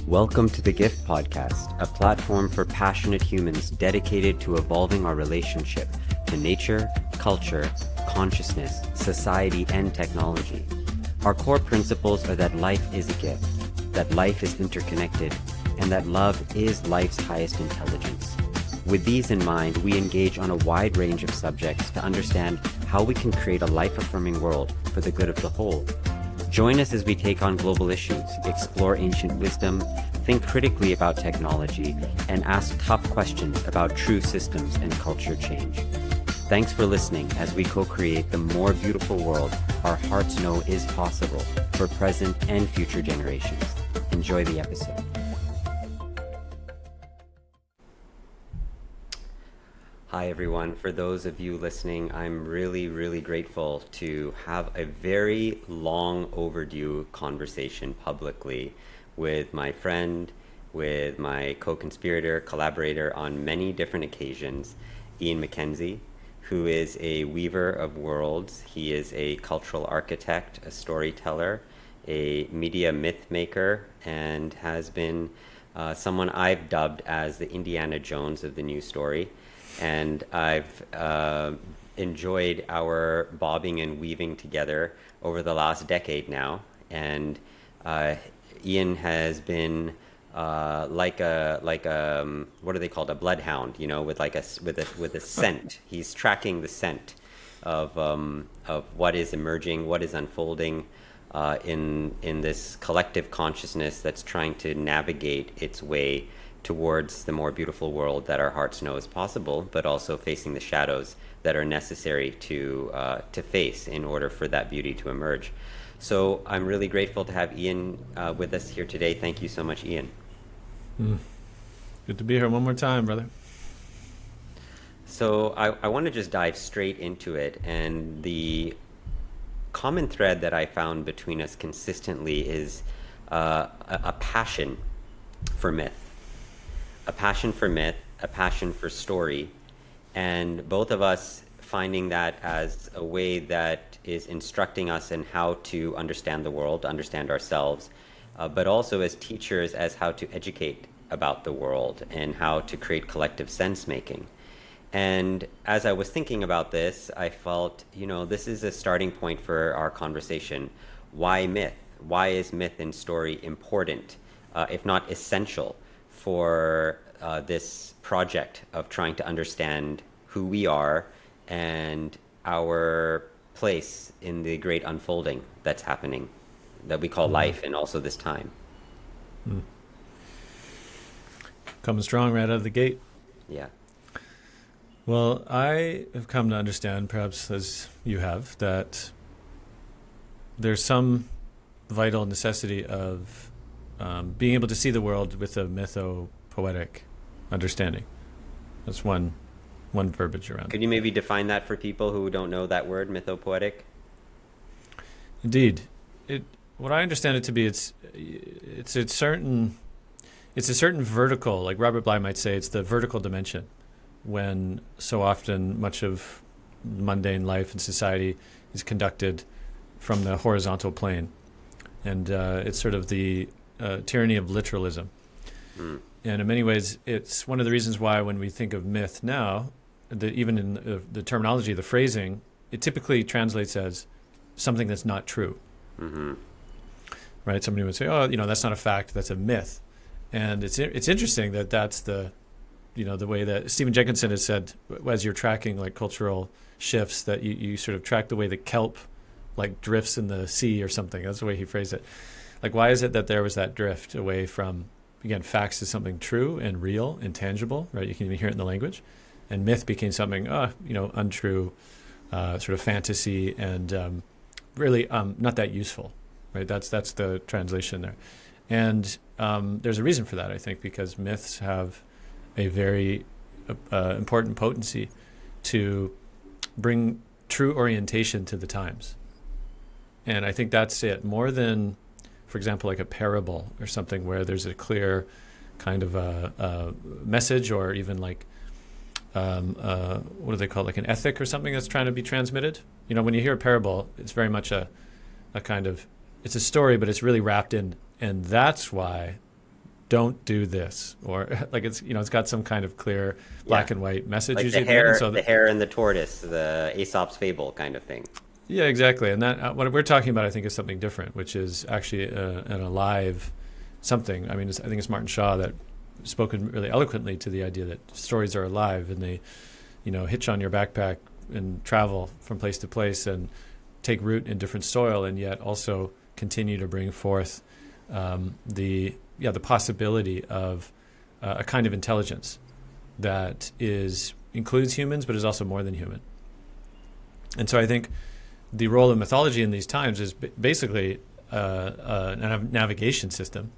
Welcome to the Gift Podcast, a platform for passionate humans dedicated to evolving our relationship to nature, culture, consciousness, society, and technology. Our core principles are that life is a gift, that life is interconnected, and that love is life's highest intelligence. With these in mind, we engage on a wide range of subjects to understand how we can create a life-affirming world for the good of the whole. Join us as we take on global issues, explore ancient wisdom, think critically about technology, and ask tough questions about true systems and culture change. Thanks for listening as we co-create the more beautiful world our hearts know is possible for present and future generations. Enjoy the episode. Hi everyone. For those of you listening, I'm really grateful to have a very long overdue conversation publicly with my friend, with my co-conspirator, collaborator on many different occasions, Ian Mackenzie, who is a weaver of worlds. He is a cultural architect, a storyteller, a media myth maker, and has been someone I've dubbed as the Indiana Jones of the news story. And I've enjoyed our bobbing and weaving together over the last decade now. And Ian has been like a what are they called? A bloodhound, you know, with a scent. He's tracking the scent of what is emerging, what is unfolding in this collective consciousness that's trying to navigate its way towards the more beautiful world that our hearts know is possible, but also facing the shadows that are necessary to face in order for that beauty to emerge. So I'm really grateful to have Ian with us here today. Thank you so much, Ian. Good to be here one more time, brother. So I want to just dive straight into it. And the common thread that I found between us consistently is a passion for myth. A passion for myth, a passion for story, and both of us finding that as a way that is instructing us in how to understand the world, understand ourselves, but also as teachers as how to educate about the world and how to create collective sense making. And as I was thinking about this, I felt, this is a starting point for our conversation. Why myth? Why is myth and story important, if not essential, for this project of trying to understand who we are and our place in the great unfolding that's happening, that we call life, and also this time. Coming strong right out of the gate. Yeah. Well, I have come to understand, perhaps as you have, that there's some vital necessity of being able to see the world with a mytho-poetic understanding. That's one verbiage around it. Could you maybe define that for people who don't know that word, mythopoetic? Indeed. What I understand it to be, it's a certain vertical, like Robert Bly might say, it's the vertical dimension, when so often much of mundane life and society is conducted from the horizontal plane. And it's sort of the tyranny of literalism. And in many ways, it's one of the reasons why when we think of myth now, even in the terminology, the phrasing, it typically translates as something that's not true. Right? Somebody would say, oh, that's not a fact, that's a myth. And it's interesting that that's the way that Stephen Jenkinson has said, as you're tracking like cultural shifts, that you sort of track the way the kelp like drifts in the sea or something. That's the way he phrased it. Like, why is it that there was that drift away from, again, facts is something true and real and tangible, right? You can even hear it in the language. And myth became something, untrue, sort of fantasy, and really not that useful, right? That's the translation there. And there's a reason for that, I think, because myths have a very important potency to bring true orientation to the times. And I think that's it, more than, for example, like a parable or something where there's a clear kind of a message, or even like, what do they call it, like an ethic or something that's trying to be transmitted. When you hear a parable, it's very much a kind of, it's a story, but it's really wrapped in. And that's why don't do this, or like it's got some kind of clear black and white message Like usually at the end. And so the hare and the tortoise, the Aesop's fable kind of thing. yeah, exactly. And that what we're talking about, I think, is something different, which is actually an alive something. I mean, I think it's Martin Shaw that spoken really eloquently to the idea that stories are alive, and they, hitch on your backpack and travel from place to place and take root in different soil, and yet also continue to bring forth the possibility of a kind of intelligence that includes humans, but is also more than human. And so I think the role of mythology in these times is basically a navigation system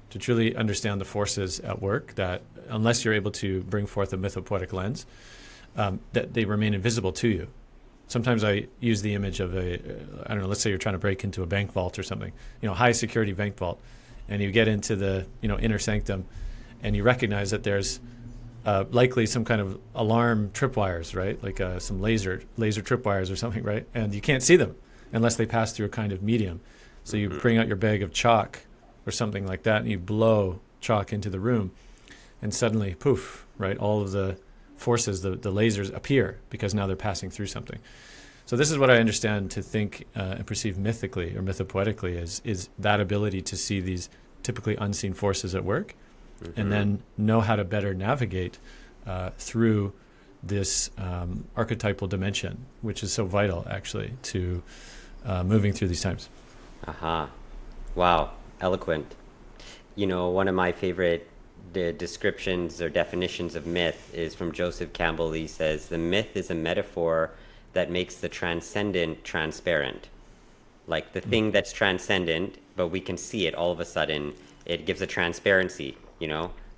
to truly understand the forces at work that, unless you're able to bring forth a mythopoetic lens, that they remain invisible to you. Sometimes I use the image of let's say you're trying to break into a bank vault or something, high security bank vault, and you get into the, inner sanctum, and you recognize that there's likely some kind of alarm tripwires, right? Like some laser tripwires or something, right? And you can't see them unless they pass through a kind of medium. So you bring out your bag of chalk or something like that, and you blow chalk into the room, and suddenly, poof, right? All of the forces, the lasers appear because now they're passing through something. So this is what I understand to think and perceive mythically or mythopoetically is that ability to see these typically unseen forces at work, and then know how to better navigate through this archetypal dimension, which is so vital, actually, to moving through these times. Aha. Wow. Eloquent. One of my favorite descriptions or definitions of myth is from Joseph Campbell. He says, the myth is a metaphor that makes the transcendent transparent. Like the thing that's transcendent, but we can see it all of a sudden, it gives a transparency,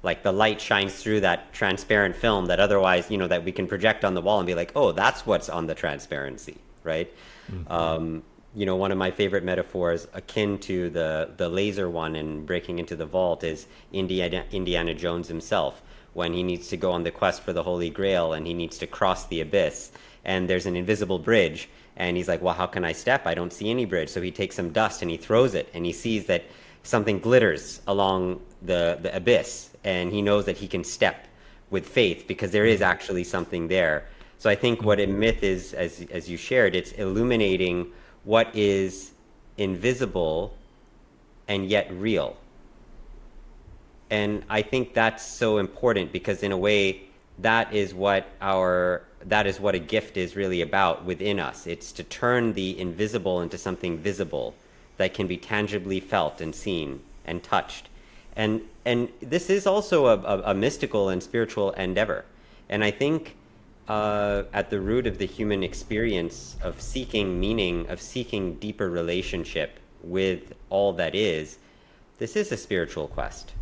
like the light shines through that transparent film that otherwise, that we can project on the wall and be like, oh, that's what's on the transparency, right? One of my favorite metaphors akin to the laser one and breaking into the vault is Indiana Jones himself, when he needs to go on the quest for the Holy Grail and he needs to cross the abyss, and there's an invisible bridge, and he's like, well, how can I step? I don't see any bridge. So he takes some dust and he throws it, and he sees that something glitters along the abyss, and he knows that he can step with faith because there is actually something there. So I think what a myth is, as you shared, it's illuminating what is invisible and yet real. And I think that's so important because in a way that is what a gift is really about within us. It's to turn the invisible into something visible that can be tangibly felt and seen and touched. And this is also a mystical and spiritual endeavor. And I think at the root of the human experience of seeking meaning, of seeking deeper relationship with all that is, this is a spiritual quest,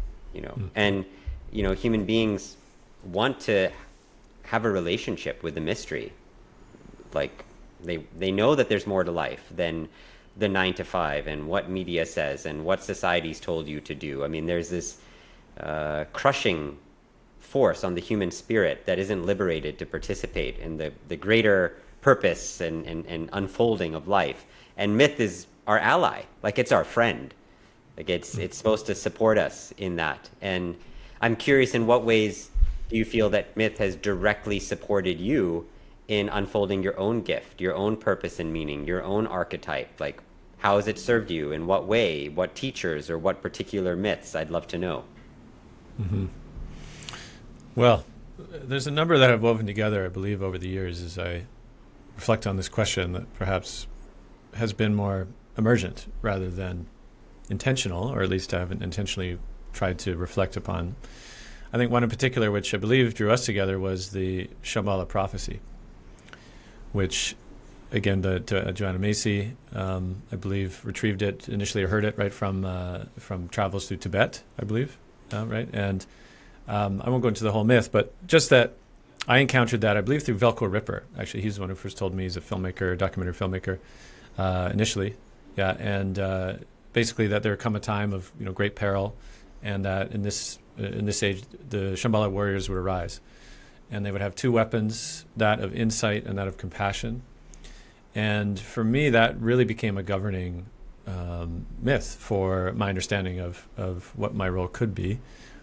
and human beings want to have a relationship with the mystery. Like they know that there's more to life than the 9 to 5 and what media says and what society's told you to do. I mean, there's this crushing force on the human spirit that isn't liberated to participate in the greater purpose and unfolding of life. And myth is our ally, like it's our friend. Like it's supposed to support us in that. And I'm curious, in what ways do you feel that myth has directly supported you in unfolding your own gift, your own purpose and meaning, your own archetype? Like, how has it served you? In what way? What teachers or what particular myths? I'd love to know. Mm-hmm. Well, there's a number that have woven together, I believe, over the years as I reflect on this question that perhaps has been more emergent rather than intentional, or at least I haven't intentionally tried to reflect upon. I think one in particular, which I believe drew us together, was the Shambhala prophecy, which, again, Joanna Macy, I believe, retrieved it initially, or heard it right from travels through Tibet, I believe, right? And I won't go into the whole myth, but just that I encountered that, I believe, through Velko Ripper. Actually, he's the one who first told me. He's a filmmaker, documentary filmmaker, initially. Yeah, and basically that there come a time of great peril, and that in this age, the Shambhala warriors would arise, and they would have two weapons, that of insight and that of compassion. And for me, that really became a governing myth for my understanding of what my role could be,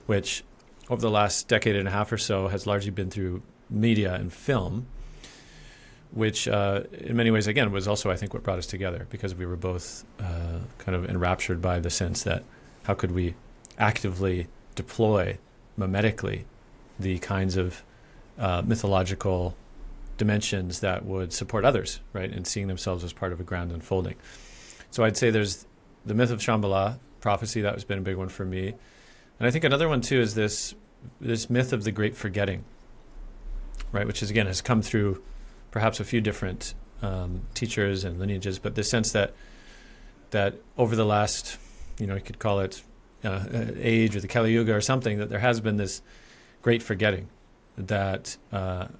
which over the last decade and a half or so has largely been through media and film, which in many ways, again, was also, I think, what brought us together, because we were both kind of enraptured by the sense that how could we actively deploy mimetically the kinds of mythological dimensions that would support others, right, and seeing themselves as part of a grand unfolding. So I'd say there's the myth of Shambhala, prophecy, that has been a big one for me. And I think another one, too, is this myth of the great forgetting, right, which is, again, has come through perhaps a few different teachers and lineages, but the sense that over the last, you could call it age or the Kali Yuga or something, that there has been this great forgetting that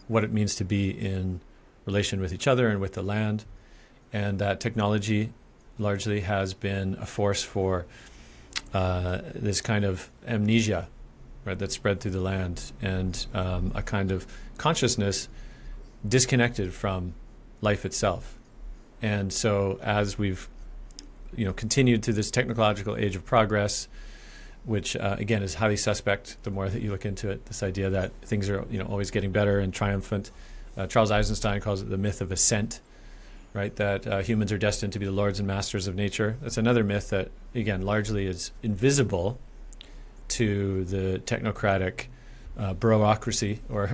what it means to be in relation with each other and with the land, and that technology largely has been a force for this kind of amnesia, right, that's spread through the land, and a kind of consciousness disconnected from life itself. And so as we've continued through this technological age of progress, which again is highly suspect the more that you look into it, this idea that things are always getting better and triumphant. Charles Eisenstein calls it the myth of ascent, right, that humans are destined to be the lords and masters of nature. That's another myth that, again, largely is invisible to the technocratic bureaucracy or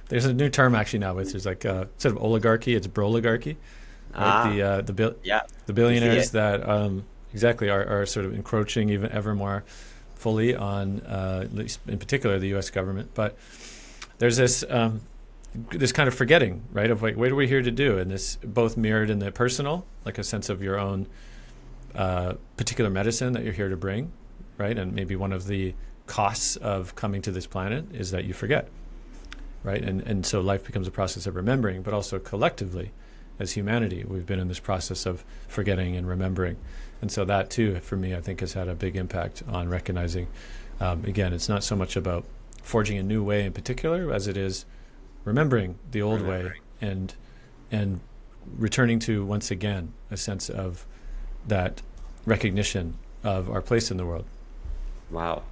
there's a new term actually now, which is like instead of oligarchy, it's broligarchy. Right? The billionaires that exactly are sort of encroaching even ever more fully on, at least in particular, the U.S. government. But there's this kind of forgetting, right, of like, what are we here to do? And this both mirrored in the personal, like a sense of your own particular medicine that you're here to bring, right? And maybe one of the costs of coming to this planet is that you forget, right? And so life becomes a process of remembering, but also collectively, as humanity, we've been in this process of forgetting and remembering. And so that, too, for me, I think has had a big impact on recognizing, again, it's not so much about forging a new way in particular as it is remembering the old way and returning to, once again, a sense of that recognition of our place in the world. Wow.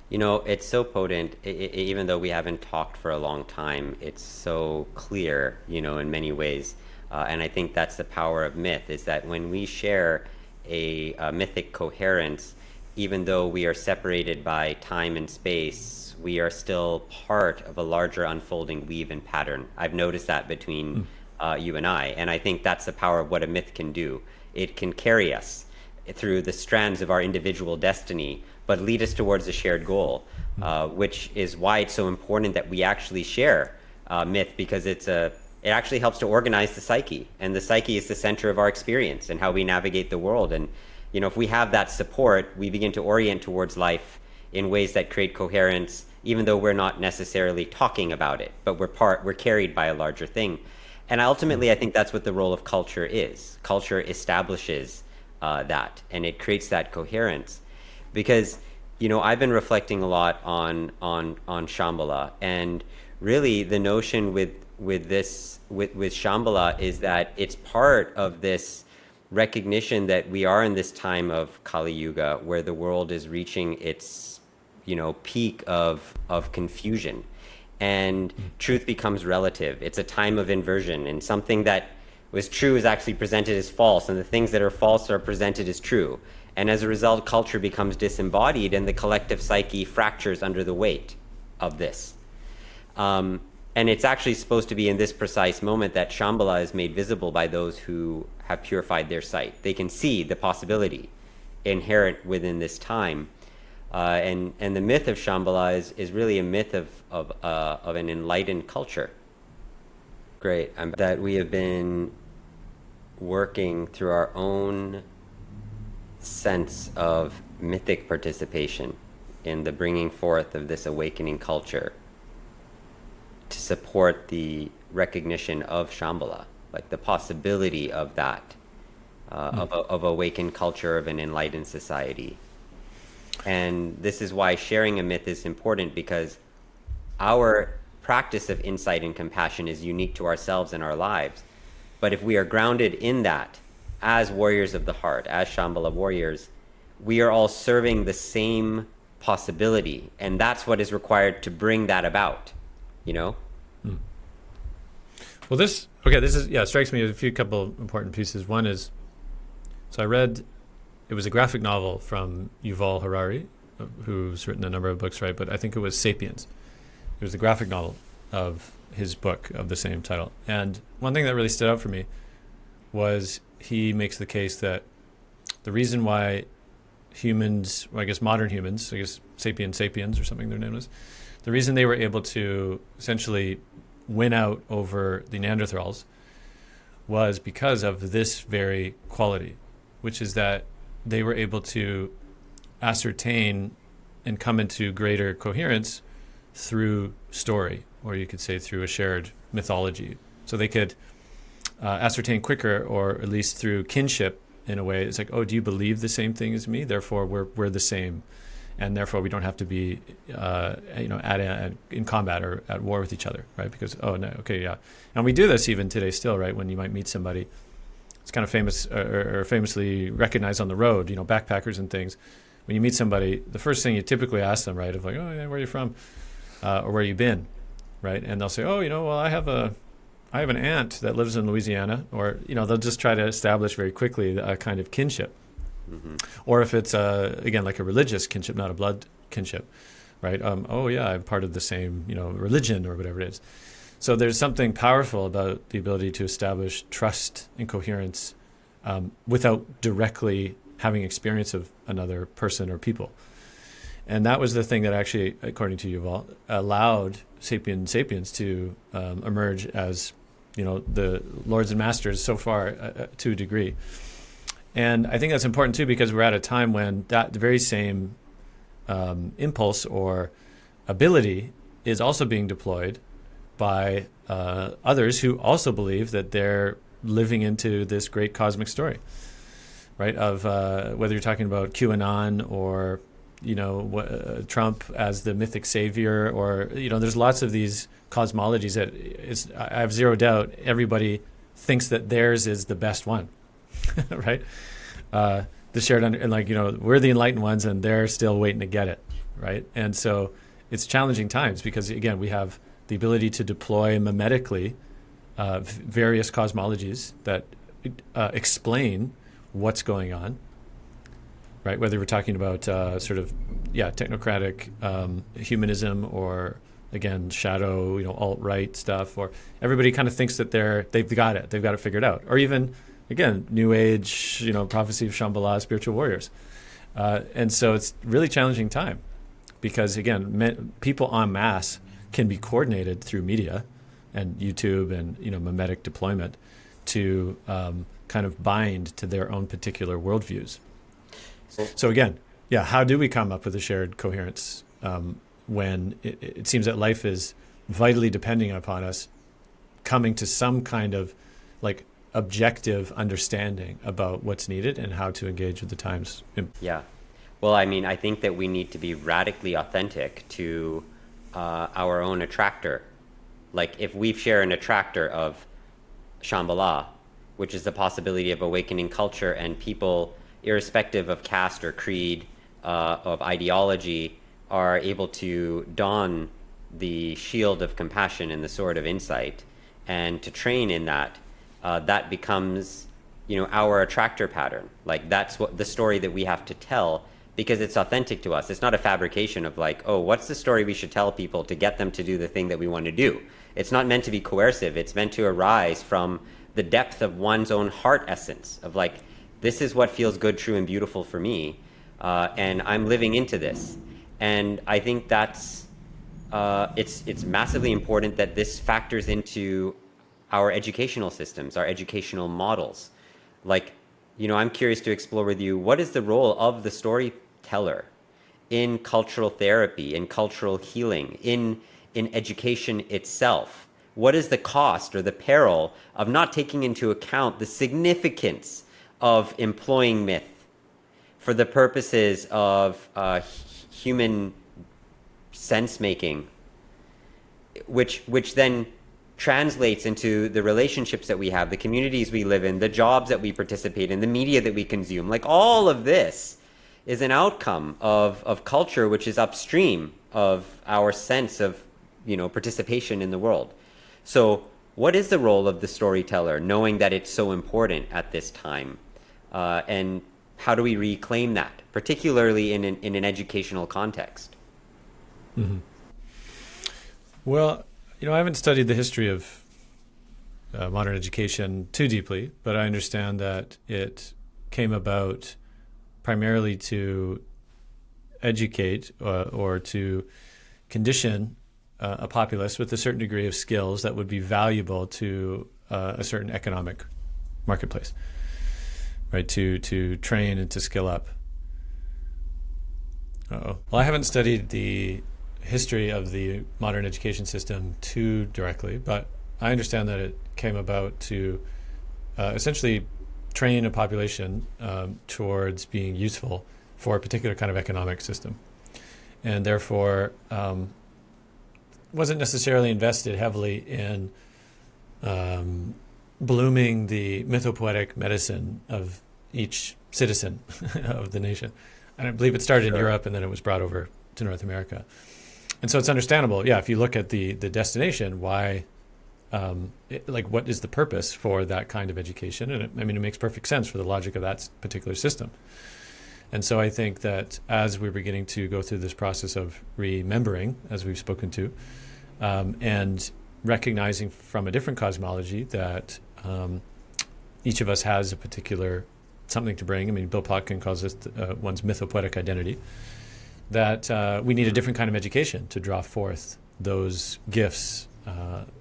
It's so potent, even though we haven't talked for a long time, it's so clear, in many ways. And I think that's the power of myth, is that when we share a mythic coherence, even though we are separated by time and space, we are still part of a larger unfolding weave and pattern. I've noticed that between you and I think that's the power of what a myth can do. It can carry us through the strands of our individual destiny, but lead us towards a shared goal, which is why it's so important that we actually share myth, because it actually helps to organize the psyche, and the psyche is the center of our experience and how we navigate the world. And if we have that support, we begin to orient towards life in ways that create coherence, even though we're not necessarily talking about it, but we're carried by a larger thing. And ultimately, I think that's what the role of culture is. Culture establishes that, and it creates that coherence. Because I've been reflecting a lot on Shambhala, and really the notion with Shambhala is that it's part of this recognition that we are in this time of Kali Yuga, where the world is reaching its peak of confusion, and truth becomes relative. It's a time of inversion, and something that was true is actually presented as false, and the things that are false are presented as true. And as a result, culture becomes disembodied, and the collective psyche fractures under the weight of this. And it's actually supposed to be in this precise moment that Shambhala is made visible by those who have purified their sight. They can see the possibility inherent within this time. And the myth of Shambhala is really a myth of an enlightened culture. Great. That we have been working through our own sense of mythic participation in the bringing forth of this awakening culture to support the recognition of Shambhala, like the possibility of that, of awakened culture, of an enlightened society. And this is why sharing a myth is important, because our practice of insight and compassion is unique to ourselves and our lives. But if we are grounded in that, as warriors of the heart, as Shambhala warriors, we are all serving the same possibility, and that's what is required to bring that about, you know? Well, this is, strikes me as a couple important pieces. One is, so I read, it was a graphic novel from Yuval Harari, who's written a number of books, right? But I think it was Sapiens. It was the graphic novel of his book of the same title. And one thing that really stood out for me was he makes the case that the reason why humans, well, I guess modern humans, I guess sapiens or something their name is, the reason they were able to essentially win out over the Neanderthals was because of this very quality, which is that they were able to ascertain and come into greater coherence through story, or you could say through a shared mythology. So they could ascertain quicker, or at least through kinship in a way. It's like, oh, do you believe the same thing as me? Therefore, we're the same, and therefore we don't have to be in combat or at war with each other, right? Because and we do this even today still, right? When you might meet somebody, it's kind of famous or famously recognized on the road, backpackers and things. When you meet somebody, the first thing you typically ask them, right, of like, oh yeah, where are you from, or where you been, right? And they'll say, oh, well, I have an aunt that lives in Louisiana, or they'll just try to establish very quickly a kind of kinship. Mm-hmm. Or if it's again like a religious kinship, not a blood kinship, right? Oh yeah, I'm part of the same religion or whatever it is. So there's something powerful about the ability to establish trust and coherence without directly having experience of another person or people. And that was the thing that actually, according to Yuval, allowed sapiens to emerge as the lords and masters so far to a degree. And I think that's important too, because we're at a time when the very same impulse or ability is also being deployed by others who also believe that they're living into this great cosmic story, right? Of whether you're talking about QAnon or Trump as the mythic savior, or there's lots of these cosmologies that I have zero doubt everybody thinks that theirs is the best one, right? The shared we're the enlightened ones, and they're still waiting to get it, right? And so it's challenging times because again we have the ability to deploy mimetically various cosmologies that explain what's going on. Right, whether we're talking about technocratic humanism, or again shadow, alt-right stuff, or everybody kind of thinks that they've got it figured out, or even again New Age, prophecy of Shambhala, spiritual warriors, and so it's really challenging time because again people en masse can be coordinated through media and YouTube and mimetic deployment to kind of bind to their own particular worldviews. So again, how do we come up with a shared coherence when it seems that life is vitally depending upon us coming to some kind of like objective understanding about what's needed and how to engage with the times? Yeah. Well, I mean, I think that we need to be radically authentic to our own attractor. Like if we share an attractor of Shambhala, which is the possibility of awakening culture, and people irrespective of caste or creed, of ideology, are able to don the shield of compassion and the sword of insight, and to train in that, that becomes, our attractor pattern. Like that's what the story that we have to tell, because it's authentic to us. It's not a fabrication of like, oh, what's the story we should tell people to get them to do the thing that we want to do? It's not meant to be coercive. It's meant to arise from the depth of one's own heart essence of like, this is what feels good, true, and beautiful for me, and I'm living into this. And I think that's it's massively important that this factors into our educational systems, our educational models. Like, I'm curious to explore with you, what is the role of the storyteller in cultural therapy, in cultural healing, in education itself? What is the cost or the peril of not taking into account the significance of employing myth for the purposes of human sense making, which then translates into the relationships that we have, the communities we live in, the jobs that we participate in, the media that we consume. Like all of this is an outcome of culture, which is upstream of our sense of, participation in the world. So what is the role of the storyteller, knowing that it's so important at this time? And how do we reclaim that, particularly in an educational context? Mm-hmm. Well, I haven't studied the history of modern education too deeply, but I understand that it came about primarily to educate or to condition a populace with a certain degree of skills that would be valuable to a certain economic marketplace, right? To train and to skill up. Well, I haven't studied the history of the modern education system too directly, but I understand that it came about to essentially train a population towards being useful for a particular kind of economic system, and therefore wasn't necessarily invested heavily in blooming the mythopoetic medicine of each citizen of the nation. And I believe it started in Europe and then it was brought over to North America. And so it's understandable, if you look at the destination, why, what is the purpose for that kind of education? And it makes perfect sense for the logic of that particular system. And so I think that as we're beginning to go through this process of remembering, as we've spoken to, and recognizing from a different cosmology that each of us has a particular something to bring. Bill Plotkin calls this one's mythopoetic identity, that we need a different kind of education to draw forth those gifts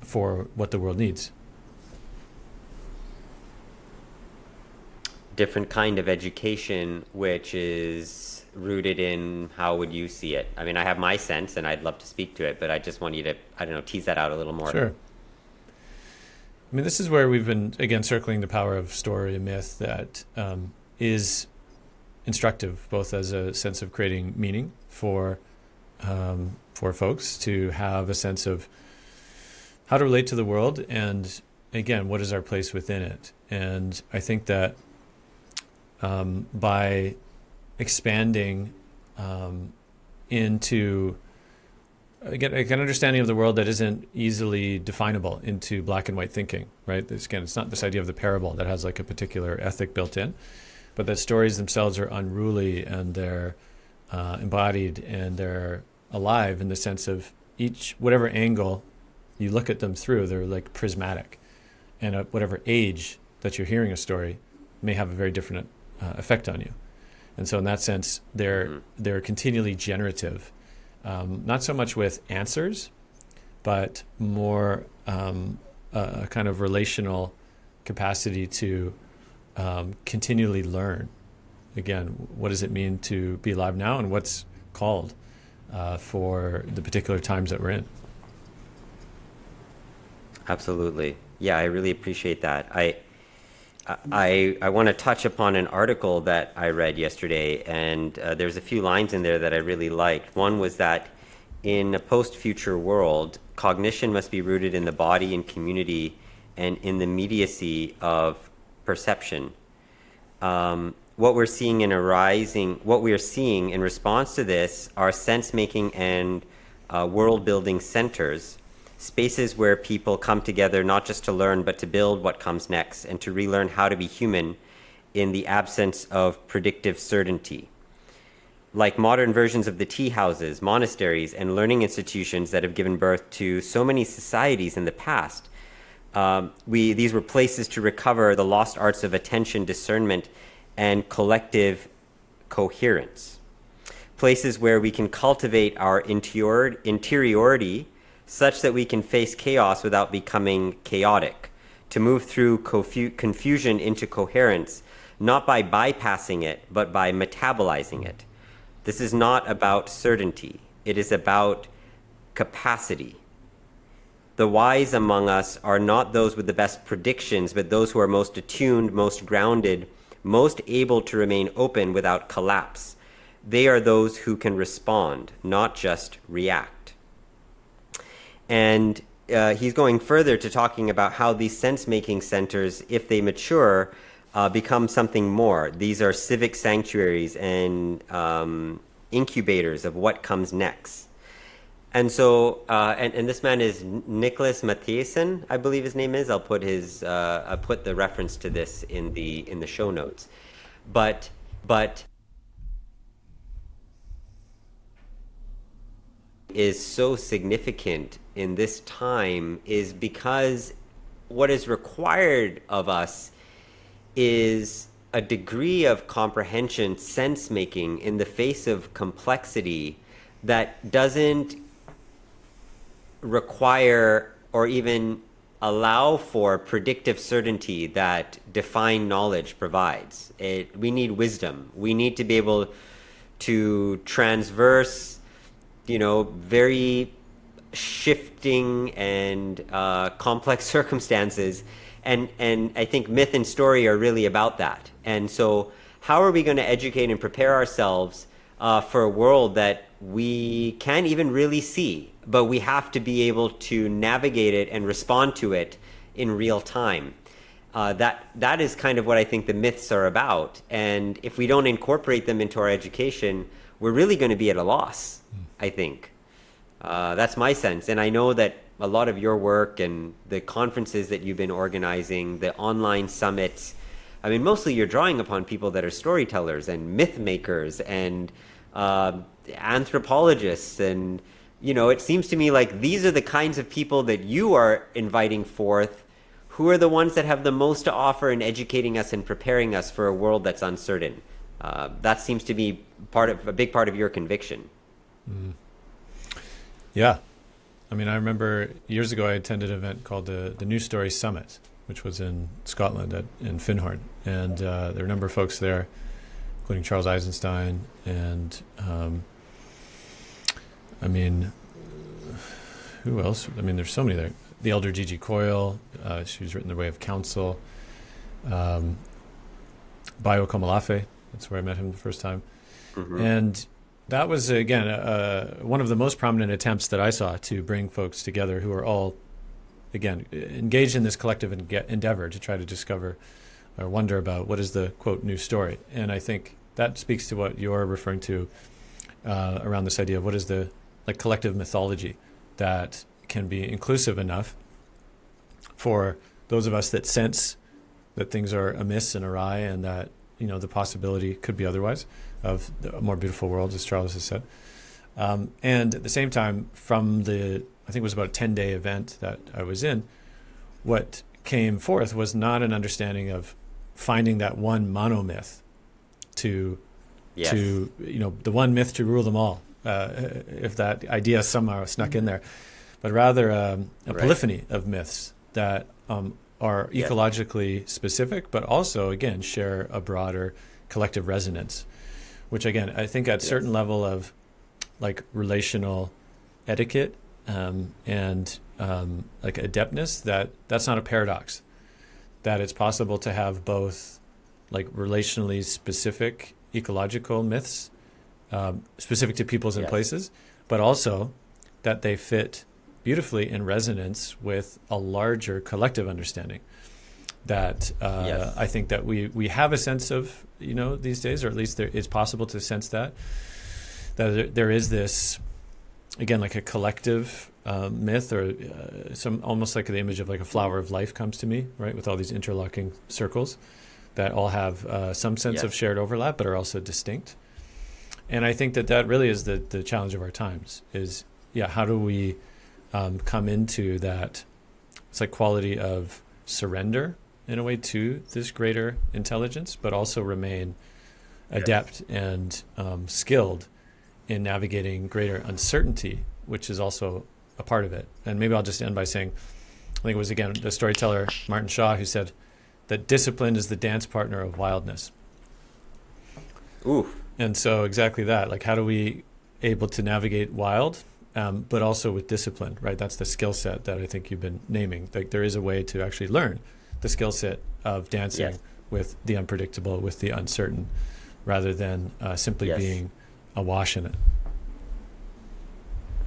for what the world needs. Different kind of education, which is rooted in, how would you see it? I have my sense and I'd love to speak to it, but I just want you to, tease that out a little more. Sure. This is where we've been, again, circling the power of story and myth that is instructive, both as a sense of creating meaning for folks to have a sense of how to relate to the world, and again, what is our place within it. And I think that by expanding into again an understanding of the world that isn't easily definable into black and white thinking, right? It's not this idea of the parable that has like a particular ethic built in, but that stories themselves are unruly and they're embodied and they're alive in the sense of whatever angle you look at them through, they're like prismatic, and at whatever age that you're hearing a story may have a very different effect on you. And so in that sense, they're continually generative, not so much with answers, but more a kind of relational capacity to continually learn. Again, what does it mean to be alive now, and what's called for the particular times that we're in? Absolutely. Yeah, I really appreciate that. I want to touch upon an article that I read yesterday, and there's a few lines in there that I really liked. One was that in a post-future world, cognition must be rooted in the body and community and in the immediacy of perception. What we are seeing in response to this are sense-making and world-building centers, spaces where people come together not just to learn, but to build what comes next and to relearn how to be human in the absence of predictive certainty. Like modern versions of the tea houses, monasteries, and learning institutions that have given birth to so many societies in the past, these were places to recover the lost arts of attention, discernment, and collective coherence. Places where we can cultivate our interiority such that we can face chaos without becoming chaotic, to move through confusion into coherence, not by bypassing it, but by metabolizing it. This is not about certainty. It is about capacity. The wise among us are not those with the best predictions, but those who are most attuned, most grounded, most able to remain open without collapse. They are those who can respond, not just react. And he's going further to talking about how these sense-making centers, if they mature, become something more. These are civic sanctuaries and incubators of what comes next. And so, and this man is Nicholas Matthiesen, I believe his name is. I'll put the reference to this in the show notes. But is so significant in this time is because what is required of us is a degree of comprehension, sense making in the face of complexity that doesn't require or even allow for predictive certainty that defined knowledge provides. We need wisdom. We need to be able to transverse, very shifting and complex circumstances. And I think myth and story are really about that. And so how are we going to educate and prepare ourselves for a world that we can't even really see, but we have to be able to navigate it and respond to it in real time? That is kind of what I think the myths are about. And if we don't incorporate them into our education, we're really going to be at a loss, I think. That's my sense. And I know that a lot of your work and the conferences that you've been organizing, the online summits, I mean, mostly you're drawing upon people that are storytellers and myth makers and anthropologists. And, it seems to me like these are the kinds of people that you are inviting forth, who are the ones that have the most to offer in educating us and preparing us for a world that's uncertain. That seems to be a big part of your conviction. Mm. Yeah. I mean, I remember years ago I attended an event called the New Story Summit, which was in Scotland in Findhorn. And there were a number of folks there, including Charles Eisenstein. And, who else? I mean, there's so many there. The elder Gigi Coyle, she's written The Way of Counsel. Bayo Komalafe, that's where I met him the first time. Mm-hmm. And that was, again, one of the most prominent attempts that I saw to bring folks together who are all, again, engaged in this collective endeavor to try to discover or wonder about what is the, quote, new story. And I think that speaks to what you're referring to around this idea of what is the collective mythology that can be inclusive enough for those of us that sense that things are amiss and awry and that, the possibility could be otherwise of a more beautiful world, as Charles has said. And at the same time, from I think it was about a 10-day event that I was in, what came forth was not an understanding of finding that one monomyth to the one myth to rule them all, if that idea somehow snuck in there, but rather a polyphony of myths that are ecologically specific, but also, again, share a broader collective resonance, which, again, I think at certain level of relational etiquette and adeptness, that's not a paradox, that it's possible to have both relationally specific ecological myths specific to peoples and places, but also that they fit beautifully in resonance with a larger collective understanding that I think that we have a sense of, these days, or at least it's possible to sense that there is this, again, a collective myth, or some almost like the image of a flower of life comes to me, right, with all these interlocking circles that all have some sense of shared overlap, but are also distinct. And I think that really is the challenge of our times is, how do we come into that quality of surrender in a way to this greater intelligence, but also remain adept and skilled in navigating greater uncertainty, which is also a part of it. And maybe I'll just end by saying, I think it was, again, the storyteller Martin Shaw who said that discipline is the dance partner of wildness. Oof. And so exactly that, how do we able to navigate wild, but also with discipline, right? That's the skill set that I think you've been naming. There is a way to actually learn the skill set of dancing with the unpredictable, with the uncertain, rather than simply being awash in it.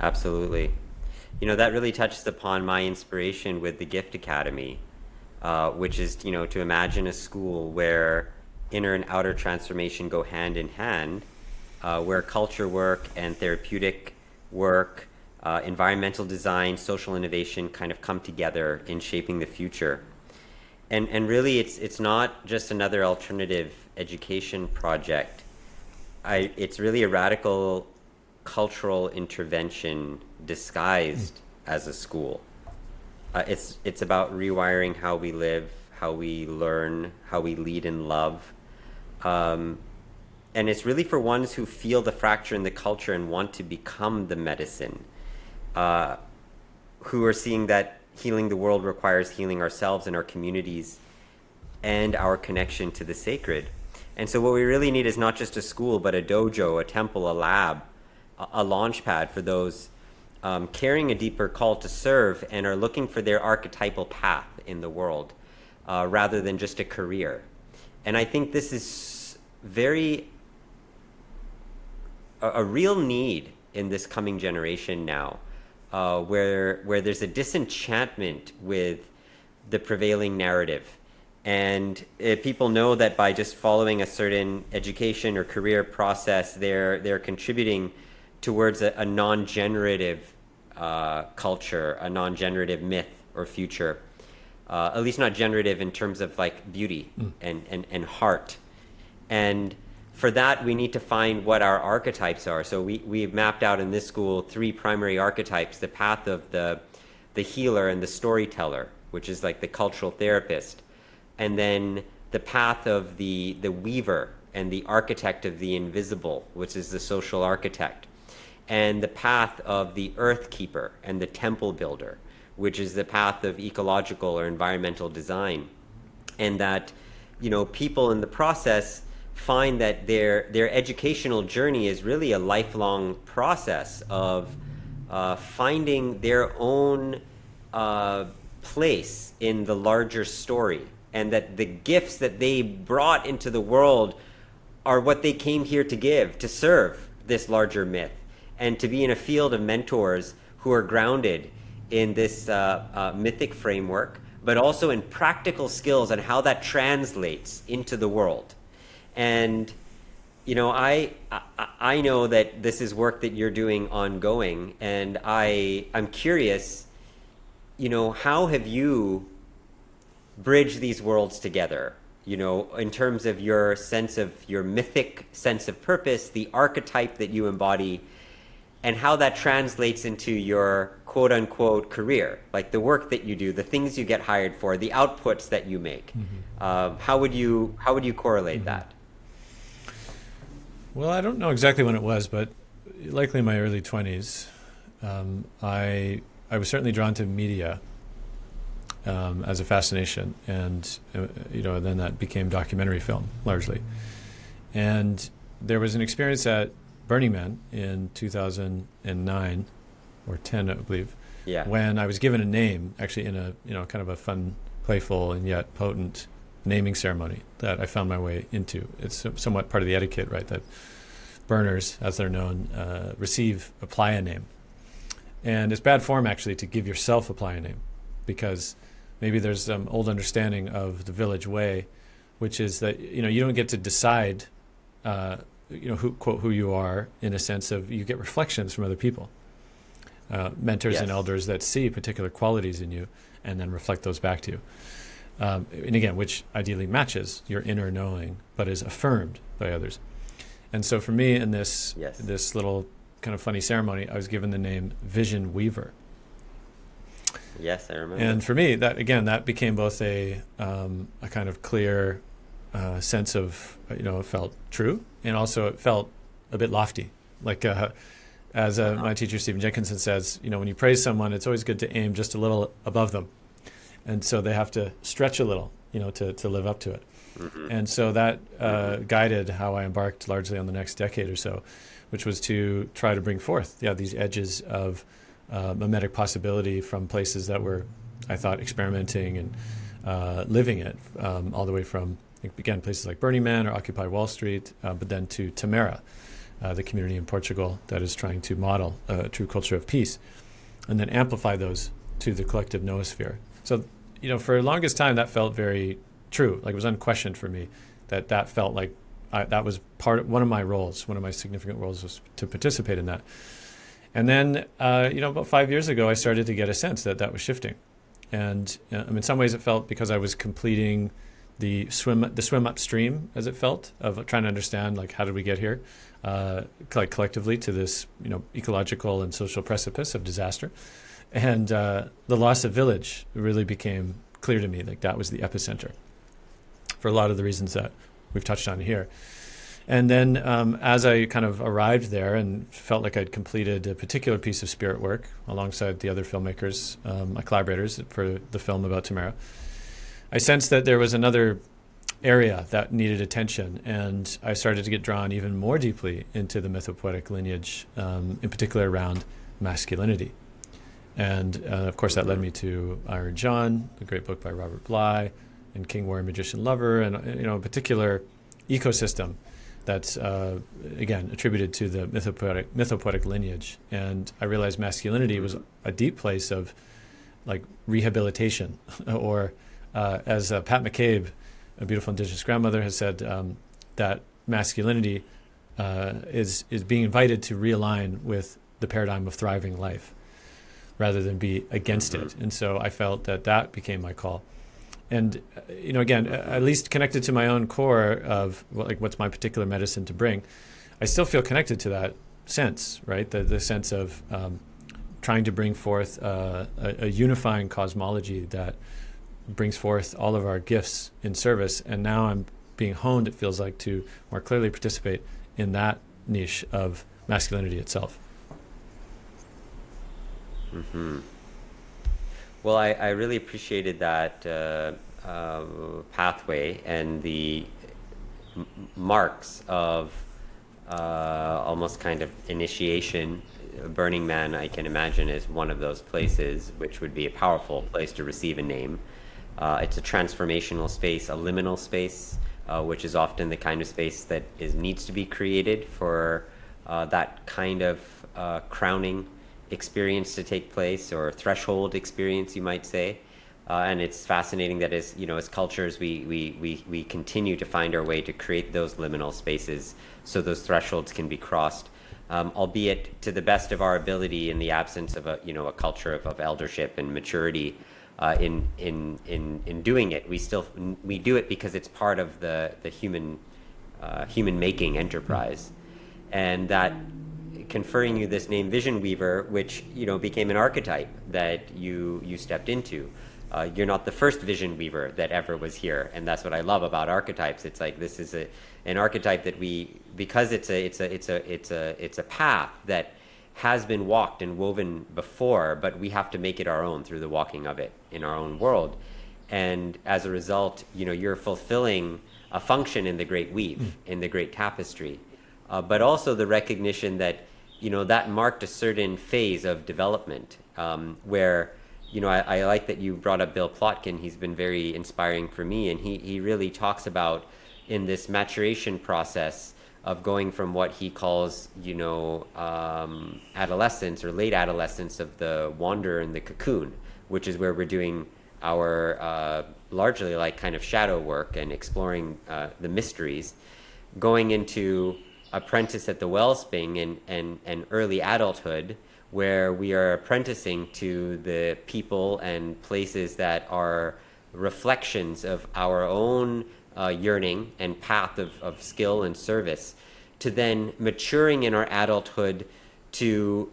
Absolutely. That really touches upon my inspiration with the Gift Academy, which is, to imagine a school where inner and outer transformation go hand in hand, where culture work and therapeutic work, environmental design, social innovation kind of come together in shaping the future. And really, it's not just another alternative education project. It's really a radical cultural intervention disguised as a school. It's about rewiring how we live, how we learn, how we lead and love. And it's really for ones who feel the fracture in the culture and want to become the medicine, who are seeing that healing the world requires healing ourselves and our communities and our connection to the sacred. And so what we really need is not just a school, but a dojo, a temple, a lab, a launch pad for those carrying a deeper call to serve and are looking for their archetypal path in the world, rather than just a career. And I think this is a real need in this coming generation now, where there's a disenchantment with the prevailing narrative. And people know that by just following a certain education or career process, they're contributing towards a non-generative culture, a non-generative myth or future, at least not generative in terms of like beauty and heart. And for that, we need to find what our archetypes are. So we've mapped out in this school 3 primary archetypes: the path of the healer and the storyteller, which is like the cultural therapist, and then the path of the weaver and the architect of the invisible, which is the social architect, and the path of the earth keeper and the temple builder, which is the path of ecological or environmental design. And that, people in the process find that their educational journey is really a lifelong process of finding their own place in the larger story, and that the gifts that they brought into the world are what they came here to give, to serve this larger myth, and to be in a field of mentors who are grounded in this mythic framework, but also in practical skills and how that translates into the world. And I know that this is work that you're doing ongoing, and I'm curious, how have you bridged these worlds together? In terms of your mythic sense of purpose, the archetype that you embody, and how that translates into your quote unquote career, like the work that you do, the things you get hired for, the outputs that you make. How would you correlate that? Well, I don't know exactly when it was, but likely in my early 20s. I was certainly drawn to media as a fascination, and then that became documentary film largely. And there was an experience at Burning Man in 2009 or 10, I believe, when I was given a name, actually in a kind of a fun, playful, and yet potent naming ceremony that I found my way into. It's somewhat part of the etiquette, right? That burners, as they're known, apply a name. And it's bad form, actually, to give yourself apply a name, because maybe there's some old understanding of the village way, which is that, you don't get to decide, who you are, in a sense of you get reflections from other people, mentors and elders that see particular qualities in you and then reflect those back to you. And again, which ideally matches your inner knowing, but is affirmed by others. And so for me, in this little kind of funny ceremony, I was given the name Vision Weaver. Yes, I remember. And for me, that became both a kind of clear sense of, it felt true, and also it felt a bit lofty. Like as my teacher Stephen Jenkinson says, when you praise someone, it's always good to aim just a little above them. And so they have to stretch a little, to live up to it. Mm-hmm. And so that guided how I embarked largely on the next decade or so, which was to try to bring forth these edges of mimetic possibility from places that were, I thought, experimenting and living it, all the way from, again, places like Burning Man or Occupy Wall Street, but then to Tamara, the community in Portugal that is trying to model a true culture of peace. and then amplify those to the collective noosphere. So, for the longest time, that felt very true. Like, it was unquestioned for me that felt like that was one of my roles. One of my significant roles was to participate in that. And then, about 5 years ago, I started to get a sense that was shifting. And in some ways, it felt because I was completing the swim upstream, as it felt, of trying to understand, like, how did we get here, collectively, to this, ecological and social precipice of disaster. And the loss of village really became clear to me. Like, that was the epicenter for a lot of the reasons that we've touched on here. And then as I kind of arrived there and felt like I'd completed a particular piece of spirit work alongside the other filmmakers, my collaborators for the film about Tamara, I sensed that there was another area that needed attention, and I started to get drawn even more deeply into the mythopoetic lineage, in particular around masculinity. And of course, that led me to Iron John, the great book by Robert Bly, and King, Warrior, Magician, Lover, and a particular ecosystem that's again attributed to the mythopoetic lineage. And I realized masculinity was a deep place of, like, rehabilitation, or as Pat McCabe, a beautiful Indigenous grandmother, has said, that masculinity is being invited to realign with the paradigm of thriving life, rather than be against it. And so I felt that became my call. And, again, at least connected to my own core of, what's my particular medicine to bring, I still feel connected to that sense, right? The sense of trying to bring forth a unifying cosmology that brings forth all of our gifts in service. And now I'm being honed, it feels like, to more clearly participate in that niche of masculinity itself. Mm-hmm. Well, I really appreciated that pathway and the marks of almost kind of initiation. Burning Man, I can imagine, is one of those places, which would be a powerful place to receive a name. It's a transformational space, a liminal space, which is often the kind of space that needs to be created for that kind of crowning experience to take place, or threshold experience, you might say. And it's fascinating that as cultures, we continue to find our way to create those liminal spaces so those thresholds can be crossed, albeit to the best of our ability, in the absence of a culture of eldership and maturity in doing it. We do it because it's part of the human making enterprise, and that conferring you this name Vision Weaver, which became an archetype that you stepped into. You're not the first Vision Weaver that ever was here, and that's what I love about archetypes. It's like, this is an archetype that because it's a path that has been walked and woven before, but we have to make it our own through the walking of it in our own world. And as a result, you're fulfilling a function in the great weave, in the great tapestry, but also the recognition that that marked a certain phase of development, where I like that you brought up Bill Plotkin. He's been very inspiring for me, and he really talks about, in this maturation process of going from what he calls adolescence or late adolescence of the wanderer and the cocoon, which is where we're doing our largely like kind of shadow work and exploring the mysteries, going into apprentice at the wellspring and early adulthood, where we are apprenticing to the people and places that are reflections of our own yearning and path of skill and service, to then maturing in our adulthood to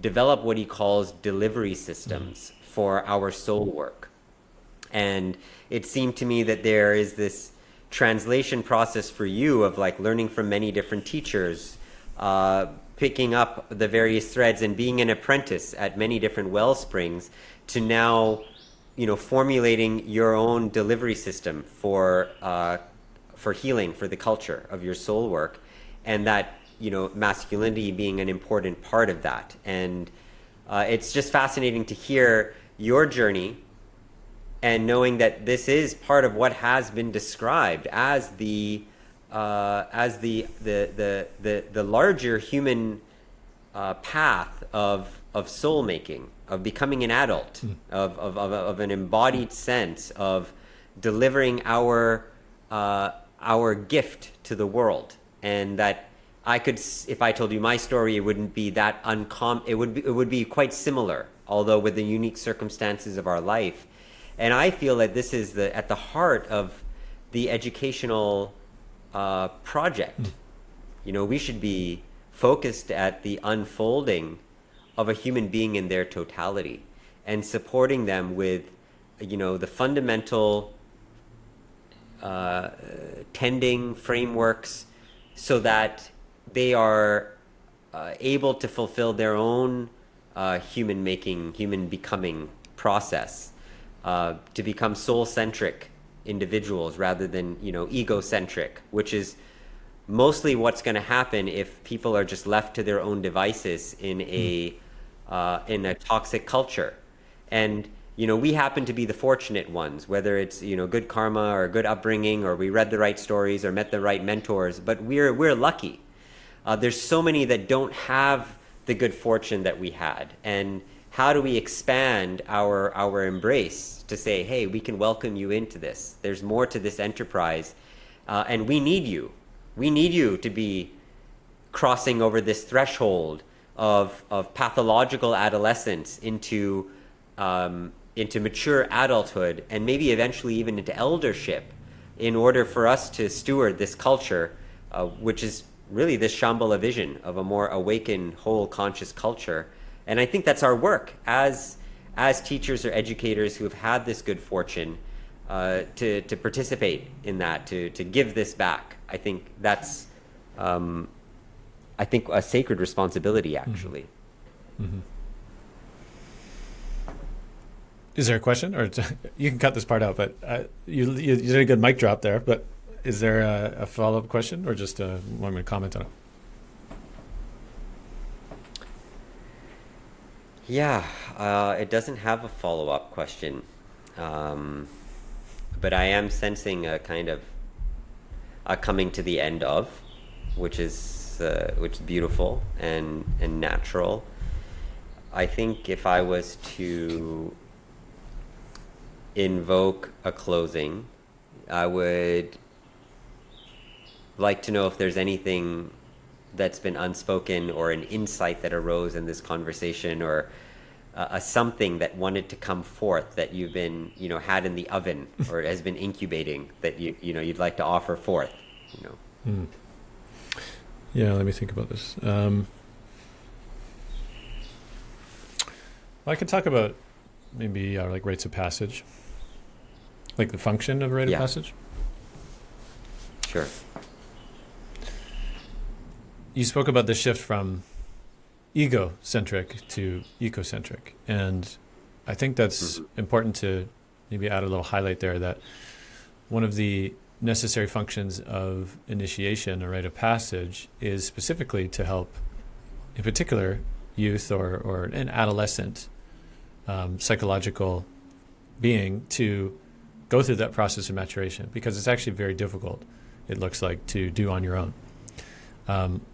develop what he calls delivery systems for our soul work. And it seemed to me that there is this translation process for you of like learning from many different teachers, picking up the various threads and being an apprentice at many different wellsprings, to now formulating your own delivery system for healing, for the culture of your soul work, and that masculinity being an important part of that. And it's just fascinating to hear your journey, and knowing that this is part of what has been described as the larger human path of soul making, of becoming an adult, of an embodied sense of delivering our gift to the world. And that I could, if I told you my story, it wouldn't be that uncommon. It would be quite similar, although with the unique circumstances of our life. And I feel that this is at the heart of the educational project. You know, we should be focused at the unfolding of a human being in their totality and supporting them with, you know, the fundamental tending frameworks so that they are able to fulfill their own human becoming process, to become soul-centric individuals rather than, you know, egocentric, which is mostly what's going to happen if people are just left to their own devices in a toxic culture. And, you know, we happen to be the fortunate ones, whether it's, you know, good karma or good upbringing, or we read the right stories or met the right mentors, but we're lucky. There's so many that don't have the good fortune that we had. And how do we expand our embrace to say, hey, we can welcome you into this. There's more to this enterprise, and we need you. We need you to be crossing over this threshold of pathological adolescence into mature adulthood, and maybe eventually even into eldership, in order for us to steward this culture, which is really this Shambhala vision of a more awakened, whole, conscious culture. And I think that's our work as teachers or educators who have had this good fortune to participate in that, to give this back. I think that's a sacred responsibility, actually. Mm-hmm. Is there a question, or you can cut this part out? But you did a good mic drop there. But is there a follow-up question, or just want me to comment on it? Yeah, it doesn't have a follow-up question, but I am sensing a kind of a coming to the end of, which is beautiful and natural. I think if I was to invoke a closing, I would like to know if there's anything that's been unspoken, or an insight that arose in this conversation, or a something that wanted to come forth that you've been, you know, had in the oven or has been incubating, that you'd like to offer forth, you know. Yeah, let me think about this. Well, I could talk about maybe like rites of passage, like the function of a rite of passage. Sure. You spoke about the shift from egocentric to ecocentric, and I think that's important to maybe add a little highlight there, that one of the necessary functions of initiation or rite of passage is specifically to help, in particular, youth or an adolescent psychological being to go through that process of maturation, because it's actually very difficult, it looks like, to do on your own.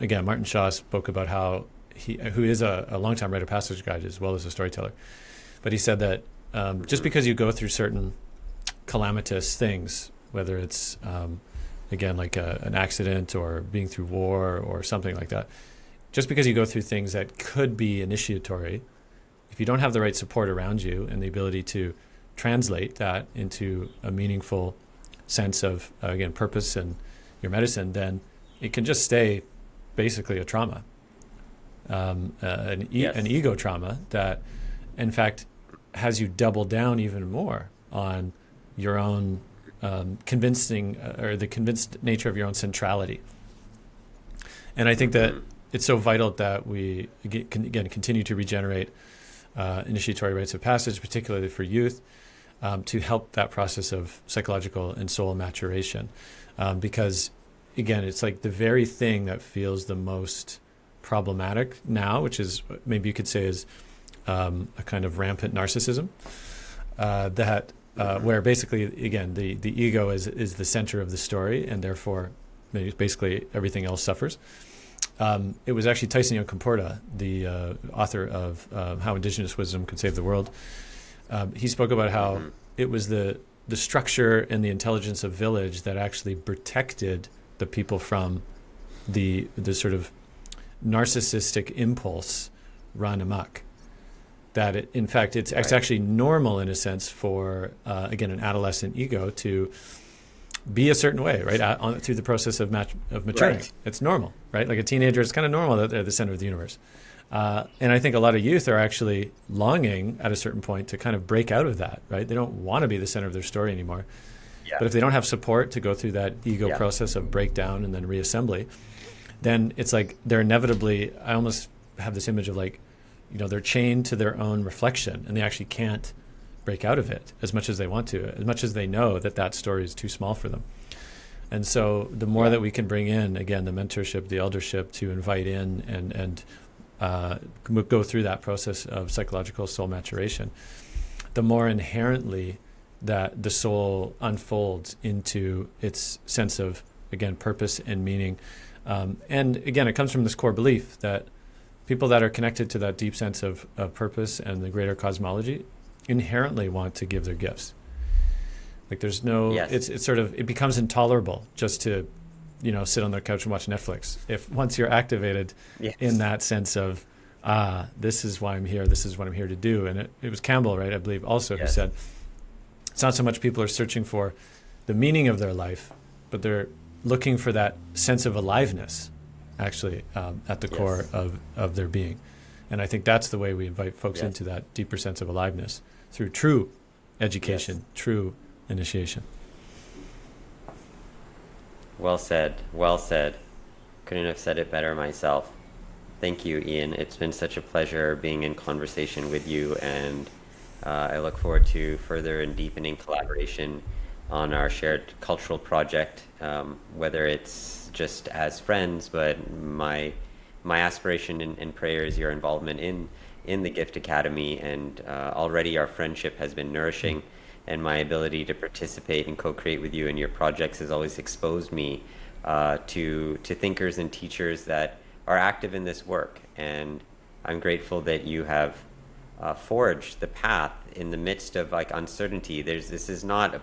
Again, Martin Shaw spoke about how who is a longtime rite of passage guide as well as a storyteller, but he said that just because you go through certain calamitous things, whether it's again like an accident or being through war or something like that, just because you go through things that could be initiatory, if you don't have the right support around you and the ability to translate that into a meaningful sense of again purpose and your medicine, then it can just stay basically a trauma, an ego trauma that, in fact, has you double down even more on your own convincing or the convinced nature of your own centrality. And I think that it's so vital that we again continue to regenerate initiatory rites of passage, particularly for youth, to help that process of psychological and soul maturation, because again, it's like the very thing that feels the most problematic now, which is maybe you could say is a kind of rampant narcissism, where basically, again, the ego is the center of the story, and therefore basically everything else suffers. it was actually Tyson Young Comporta, the author of How Indigenous Wisdom Could Save the World. He spoke about how it was the structure and the intelligence of village that actually protected the people from the sort of narcissistic impulse run amok. That in fact, it's actually normal in a sense for, again, an adolescent ego to be a certain way, right? Through the process of maturing. Right. It's normal, right? Like a teenager, it's kind of normal that they're the center of the universe. And I think a lot of youth are actually longing at a certain point to kind of break out of that, right? They don't want to be the center of their story anymore. Yeah. But if they don't have support to go through that ego process of breakdown and then reassembly, then it's like they're inevitably, I almost have this image of like, they're chained to their own reflection and they actually can't break out of it as much as they want to, as much as they know that story is too small for them. And so the more that we can bring in, again, the mentorship, the eldership to invite in and go through that process of psychological soul maturation, the more inherently that the soul unfolds into its sense of, again, purpose and meaning. And again, it comes from this core belief that people that are connected to that deep sense of purpose and the greater cosmology inherently want to give their gifts. Like there's no, it's sort of, it becomes intolerable just to, sit on their couch and watch Netflix. If once you're activated in that sense of, this is why I'm here, this is what I'm here to do. And it was Campbell, right, I believe also, who said, it's not so much people are searching for the meaning of their life, but they're looking for that sense of aliveness, actually, at the core of their being. And I think that's the way we invite folks into that deeper sense of aliveness through true education, true initiation. Well said. Well said. Couldn't have said it better myself. Thank you, Ian. It's been such a pleasure being in conversation with you, and I look forward to further and deepening collaboration on our shared cultural project, whether it's just as friends, but my aspiration and prayer is your involvement in the Gift Academy, and already our friendship has been nourishing, and my ability to participate and co-create with you in your projects has always exposed me to thinkers and teachers that are active in this work. And I'm grateful that you have forged the path in the midst of like uncertainty. This is not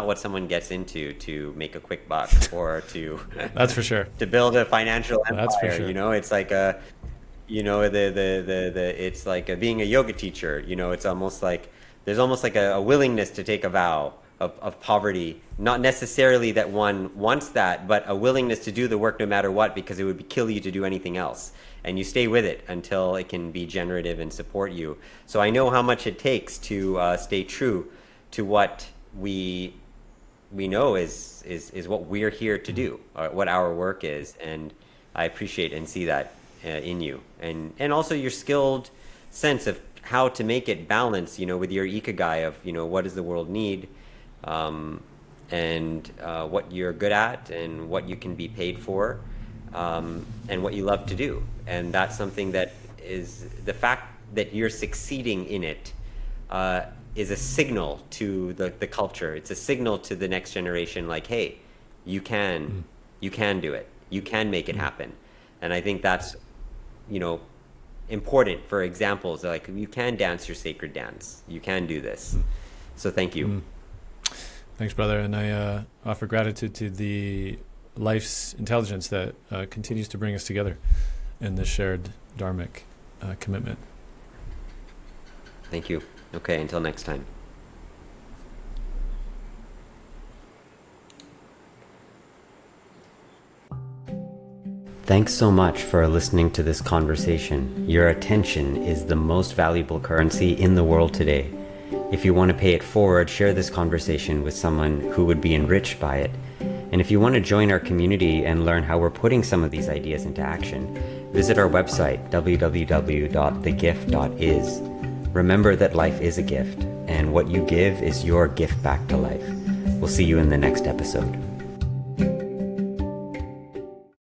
what someone gets into to make a quick buck or to that's for sure, to build a financial empire. That's for sure. It's like it's like being a yoga teacher. It's almost like there's almost like a willingness to take a vow of poverty, not necessarily that one wants that, but a willingness to do the work no matter what, because it would kill you to do anything else. And you stay with it until it can be generative and support you. So I know how much it takes to stay true to what we know is what we're here to do, what our work is. And I appreciate and see that in you. And also your skilled sense of how to make it balance, with your ikigai of, what does the world need, and what you're good at and what you can be paid for, and what you love to do. And that's something that is the fact that you're succeeding in it is a signal to the culture. It's a signal to the next generation, like, hey, you can do it. You can make it happen. And I think that's, important for examples. Like, you can dance your sacred dance. You can do this. So thank you. Thanks, brother. And I offer gratitude to the life's intelligence that continues to bring us together in this shared dharmic commitment. Thank you. Okay, until next time. Thanks so much for listening to this conversation. Your attention is the most valuable currency in the world today. If you want to pay it forward, share this conversation with someone who would be enriched by it. And if you want to join our community and learn how we're putting some of these ideas into action, visit our website, www.thegift.is. Remember that life is a gift, and what you give is your gift back to life. We'll see you in the next episode.